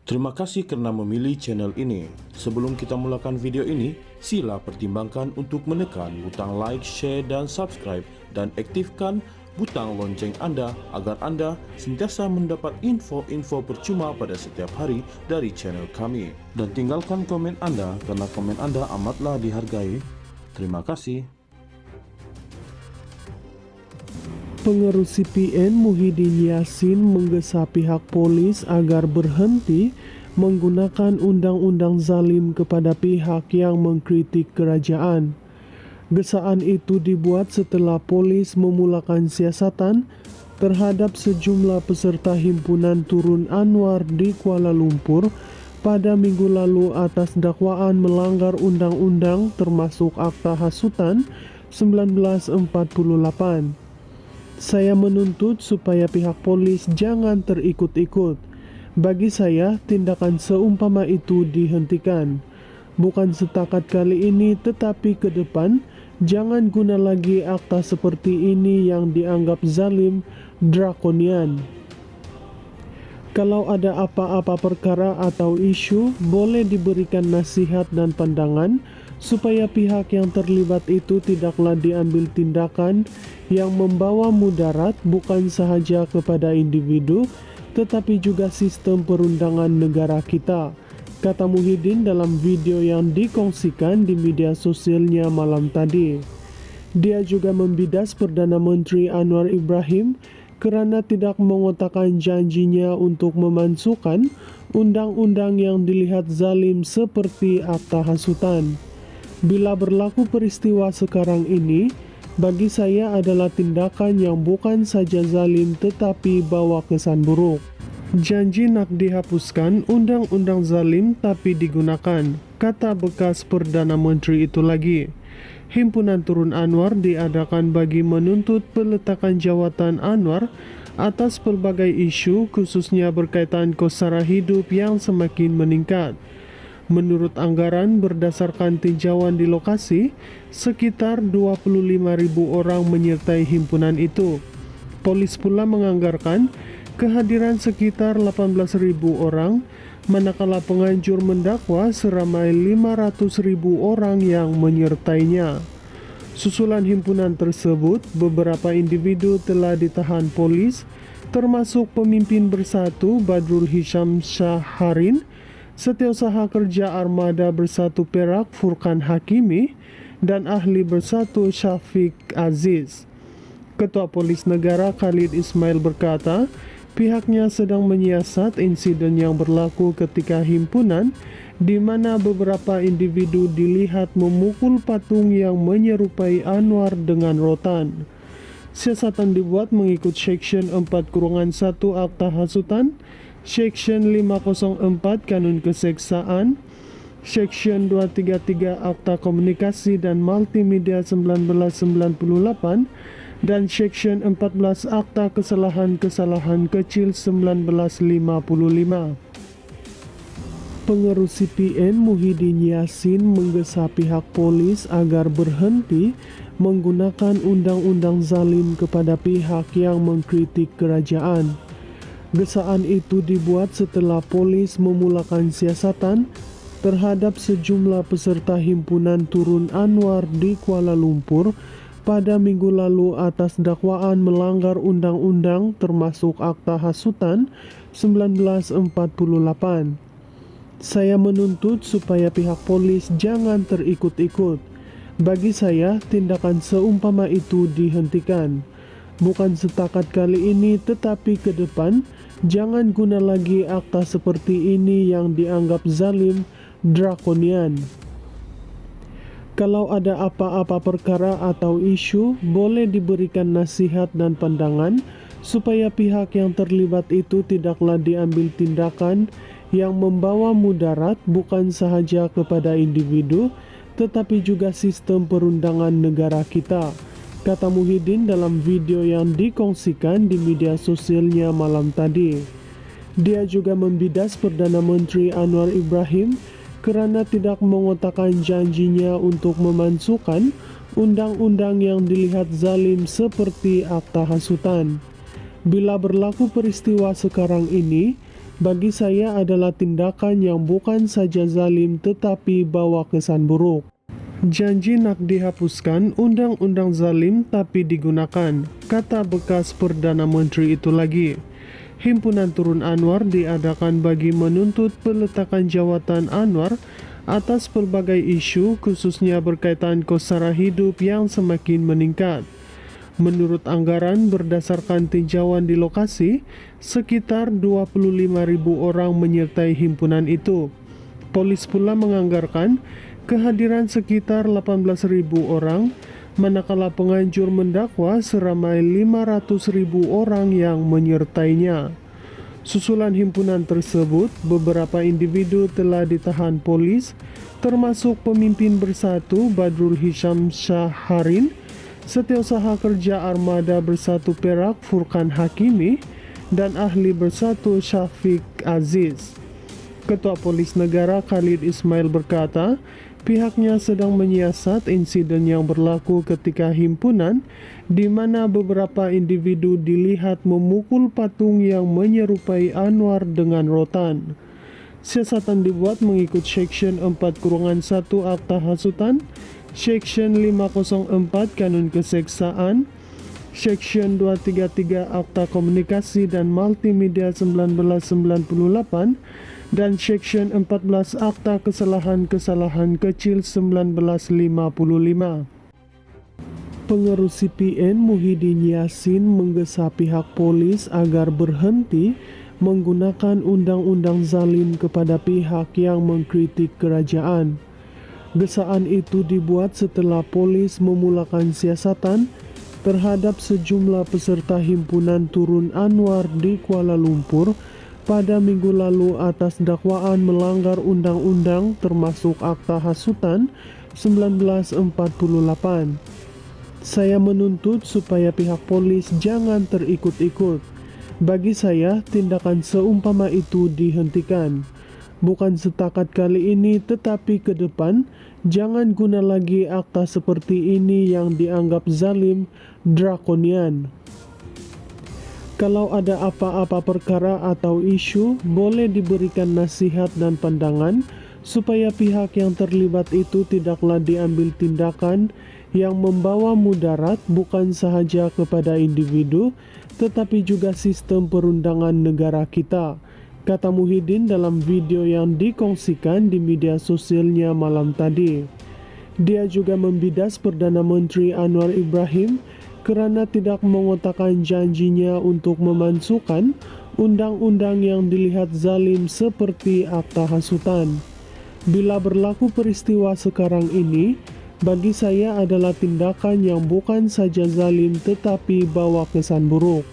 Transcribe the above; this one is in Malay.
Terima kasih karena memilih channel ini. Sebelum kita mulakan video ini, sila pertimbangkan untuk menekan butang like, share, dan subscribe, dan aktifkan butang lonceng Anda agar Anda sentiasa mendapat info-info percuma pada setiap hari dari channel kami. Dan tinggalkan komen Anda karena komen Anda amatlah dihargai. Terima kasih. Pengerus CPN Muhyiddin Yassin menggesa pihak polis agar berhenti menggunakan undang-undang zalim kepada pihak yang mengkritik kerajaan. Gesaan itu dibuat setelah polis memulakan siasatan terhadap sejumlah peserta himpunan Turun Anwar di Kuala Lumpur pada minggu lalu atas dakwaan melanggar undang-undang termasuk Akta Hasutan 1948. Saya menuntut supaya pihak polis jangan terikut-ikut. Bagi saya, tindakan seumpama itu dihentikan. Bukan setakat kali ini, tetapi ke depan, jangan guna lagi akta seperti ini yang dianggap zalim, drakonian. Kalau ada apa-apa perkara atau isu, boleh diberikan nasihat dan pandangan, supaya pihak yang terlibat itu tidaklah diambil tindakan yang membawa mudarat bukan sahaja kepada individu, tetapi juga sistem perundangan negara kita, kata Muhyiddin dalam video yang dikongsikan di media sosialnya malam tadi. Dia juga membidas Perdana Menteri Anwar Ibrahim kerana tidak mengotakkan janjinya untuk memasukkan undang-undang yang dilihat zalim seperti Akta Hasutan. Bila berlaku peristiwa sekarang ini, bagi saya adalah tindakan yang bukan saja zalim tetapi bawa kesan buruk. Janji nak dihapuskan undang-undang zalim tapi digunakan, kata bekas Perdana Menteri itu lagi. Himpunan Turun Anwar diadakan bagi menuntut peletakan jawatan Anwar atas pelbagai isu khususnya berkaitan kos sara hidup yang semakin meningkat. Menurut anggaran berdasarkan tinjauan di lokasi, sekitar 25.000 orang menyertai himpunan itu. Polis pula menganggarkan kehadiran sekitar 18.000 orang, manakala penganjur mendakwa seramai 500.000 orang yang menyertainya. Susulan himpunan tersebut, beberapa individu telah ditahan polis, termasuk pemimpin Bersatu Badrul Hisham Syaharin, Setiausaha Kerja Armada Bersatu Perak Furqan Hakimi, dan ahli Bersatu Syafiq Aziz. Ketua Polis Negara Khalid Ismail berkata, pihaknya sedang menyiasat insiden yang berlaku ketika himpunan di mana beberapa individu dilihat memukul patung yang menyerupai Anwar dengan rotan. Siasatan dibuat mengikut Seksyen 4-1 Akta Hasutan, Seksyen 504 Kanun Keseksaan, Seksyen 233 Akta Komunikasi dan Multimedia 1998, dan Seksyen 14 Akta Kesalahan-Kesalahan Kecil 1955. Pengerus CPN Muhyiddin Yassin menggesa pihak polis agar berhenti menggunakan undang-undang zalim kepada pihak yang mengkritik kerajaan. Gesaan itu dibuat setelah polis memulakan siasatan terhadap sejumlah peserta himpunan Turun Anwar di Kuala Lumpur pada minggu lalu atas dakwaan melanggar undang-undang termasuk Akta Hasutan 1948. Saya menuntut supaya pihak polis jangan terikut-ikut. Bagi saya, tindakan seumpama itu dihentikan. Bukan setakat kali ini, tetapi ke depan, jangan guna lagi akta seperti ini yang dianggap zalim, drakonian. Kalau ada apa-apa perkara atau isu, boleh diberikan nasihat dan pandangan, supaya pihak yang terlibat itu tidaklah diambil tindakan yang membawa mudarat bukan sahaja kepada individu, tetapi juga sistem perundangan negara kita, kata Muhyiddin dalam video yang dikongsikan di media sosialnya malam tadi. Dia juga membidas Perdana Menteri Anwar Ibrahim kerana tidak mengotakkan janjinya untuk memasukkan undang-undang yang dilihat zalim seperti Akta Hasutan. Bila berlaku peristiwa sekarang ini, bagi saya adalah tindakan yang bukan saja zalim tetapi bawa kesan buruk. Janji nak dihapuskan undang-undang zalim tapi digunakan, kata bekas Perdana Menteri itu lagi. Himpunan Turun Anwar diadakan bagi menuntut peletakan jawatan Anwar atas pelbagai isu khususnya berkaitan kos sara hidup yang semakin meningkat. Menurut anggaran berdasarkan tinjauan di lokasi, sekitar 25.000 orang menyertai himpunan itu. Polis pula menganggarkan kehadiran sekitar 18.000 orang, manakala penganjur mendakwa seramai 500.000 orang yang menyertainya. Susulan himpunan tersebut, beberapa individu telah ditahan polis, termasuk pemimpin Bersatu Badrul Hisham Syaharin, Setiausaha Kerja Armada Bersatu Perak Furqan Hakimi, dan ahli Bersatu Syafiq Aziz. Ketua Polis Negara Khalid Ismail berkata, pihaknya sedang menyiasat insiden yang berlaku ketika himpunan di mana beberapa individu dilihat memukul patung yang menyerupai Anwar dengan rotan. Siasatan dibuat mengikut Section 4-1 Akta Hasutan, Section 504 Kanun Keseksaan, Section 233 Akta Komunikasi dan Multimedia 1998, dan Section 14 Akta Kesalahan-Kesalahan Kecil 1955. Pengerus CPN Muhyiddin Yassin menggesa pihak polis agar berhenti menggunakan undang-undang zalim kepada pihak yang mengkritik kerajaan. Gesaan itu dibuat setelah polis memulakan siasatan terhadap sejumlah peserta himpunan Turun Anwar di Kuala Lumpur pada minggu lalu atas dakwaan melanggar undang-undang termasuk Akta Hasutan 1948. Saya menuntut supaya pihak polis jangan terikut-ikut. Bagi saya, tindakan seumpama itu dihentikan. Bukan setakat kali ini tetapi ke depan, jangan guna lagi akta seperti ini yang dianggap zalim, drakonian. Kalau ada apa-apa perkara atau isu, boleh diberikan nasihat dan pandangan supaya pihak yang terlibat itu tidaklah diambil tindakan yang membawa mudarat bukan sahaja kepada individu, tetapi juga sistem perundangan negara kita, kata Muhyiddin dalam video yang dikongsikan di media sosialnya malam tadi. Dia juga membidas Perdana Menteri Anwar Ibrahim kerana tidak mengotakkan janjinya untuk memasukkan undang-undang yang dilihat zalim seperti Akta Hasutan. Bila berlaku peristiwa sekarang ini, bagi saya adalah tindakan yang bukan saja zalim tetapi bawa kesan buruk.